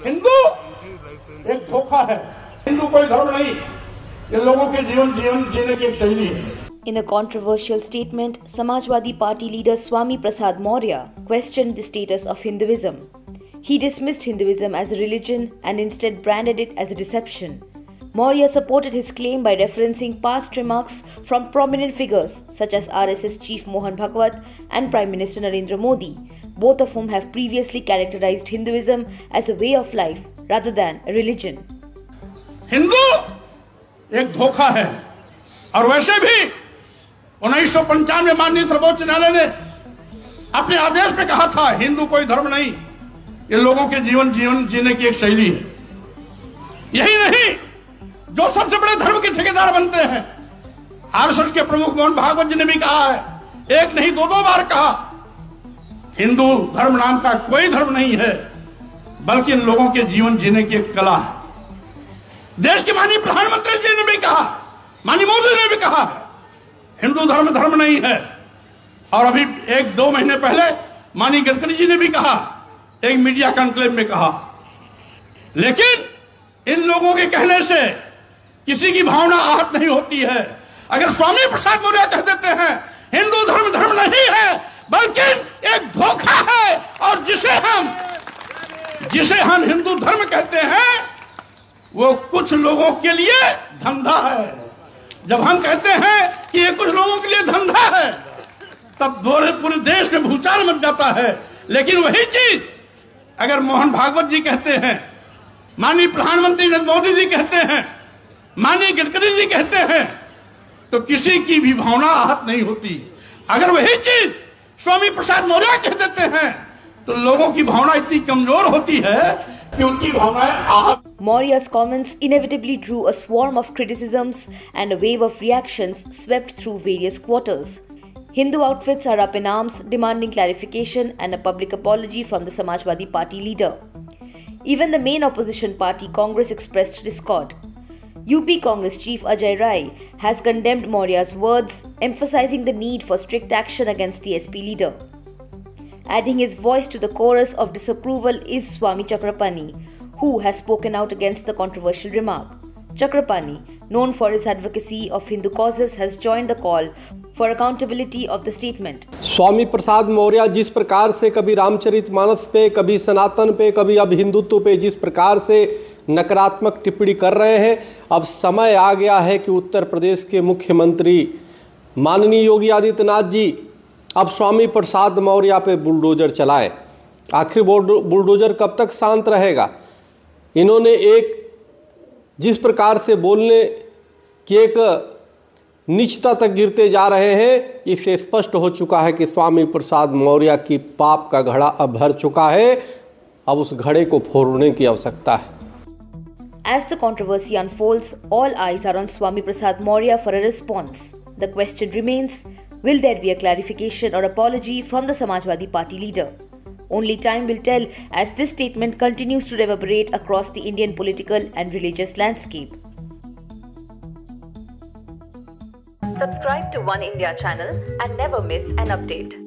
हिंदू एक धोखा है, हिंदू कोई धर्म नहीं, ये लोगों के जीवन जीने की एक शैली है। In a controversial statement, Samajwadi Party leader Swami Prasad Maurya questioned the status of Hinduism. He dismissed Hinduism as a religion and instead branded it as a deception. Maurya supported his claim by referencing past remarks from prominent figures such as RSS chief Mohan Bhagwat and Prime Minister Narendra Modi, both of whom have previously characterized Hinduism as a way of life rather than a religion. Hindu एक धोखा है और वैसे भी 1995 में माननीय सर्वोच्च न्यायालय ने अपने आदेश में कहा था हिंदू कोई धर्म नहीं, ये लोगों के जीवन जीने की एक शैली है। यही नहीं, जो सबसे बड़े धर्म के ठेकेदार बनते हैं, आरएसएस के प्रमुख मोहन भागवत जी ने भी कहा है, एक नहीं दो बार कहा, हिंदू धर्म नाम का कोई धर्म नहीं है, बल्कि इन लोगों के जीवन जीने की एक कला है। देश के माननीय प्रधानमंत्री जी ने भी कहा, माननीय मोदी ने भी कहा, हिंदू धर्म नहीं है। और अभी 1-2 महीने पहले माननीय गडकरी जी ने भी कहा, एक मीडिया कॉन्क्लेव में कहा। लेकिन इन लोगों के कहने से किसी की भावना आहत नहीं होती है। अगर स्वामी प्रसाद मौर्य कह देते हैं हिंदू धर्म नहीं है बल्कि एक धोखा है, और जिसे हम हिंदू धर्म कहते हैं वो कुछ लोगों के लिए धंधा है। जब हम कहते हैं कि ये कुछ लोगों के लिए धंधा है, तब पूरे देश में भूचाल मच जाता है। लेकिन वही चीज अगर मोहन भागवत जी कहते हैं, माननीय प्रधानमंत्री नरेंद्र मोदी जी कहते हैं, माननीय गडकरी जी कहते हैं, तो किसी की भी भावना आहत नहीं होती। अगर वही चीज स्वामी प्रसाद मौर्य कह देते हैं तो लोगों की भावना इतनी कमजोर होती है कि उनकी भावनाएं आहत। Maurya's comments inevitably drew a swarm of criticisms and a wave of reactions swept through various quarters. Hindu outfits are up in arms demanding clarification and a public apology from the Samajwadi Party leader. Even the main opposition party Congress expressed discord. UP Congress chief Ajay Rai has condemned Maurya's words, emphasizing the need for strict action against the SP leader. Adding his voice to the chorus of disapproval is Swami Chakrapani, who has spoken out against the controversial remark. Chakrapani, known for his advocacy of Hindu causes, has joined the call for accountability of the statement. Swami Prasad Maurya जिस प्रकार से कभी रामचरितमानस पे, कभी सनातन पे, कभी अब हिंदुत्व पे जिस प्रकार से नकारात्मक टिप्पणी कर रहे हैं, अब समय आ गया है कि उत्तर प्रदेश के मुख्यमंत्री माननीय योगी आदित्यनाथ जी अब स्वामी प्रसाद मौर्य पे बुलडोजर चलाएं। आखिर बुलडोजर कब तक शांत रहेगा? इन्होंने एक जिस प्रकार से बोलने की एक नीचता तक गिरते जा रहे हैं, इससे स्पष्ट हो चुका है कि स्वामी प्रसाद मौर्य की पाप का घड़ा अब भर चुका है। अब उस घड़े को फोड़ने की आवश्यकता है। As the controversy unfolds, all eyes are on Swami Prasad Maurya for a response. The question remains, will there be a clarification or apology from the Samajwadi Party leader? Only time will tell as this statement continues to reverberate across the Indian political and religious landscape. Subscribe to One India channel and never miss an update.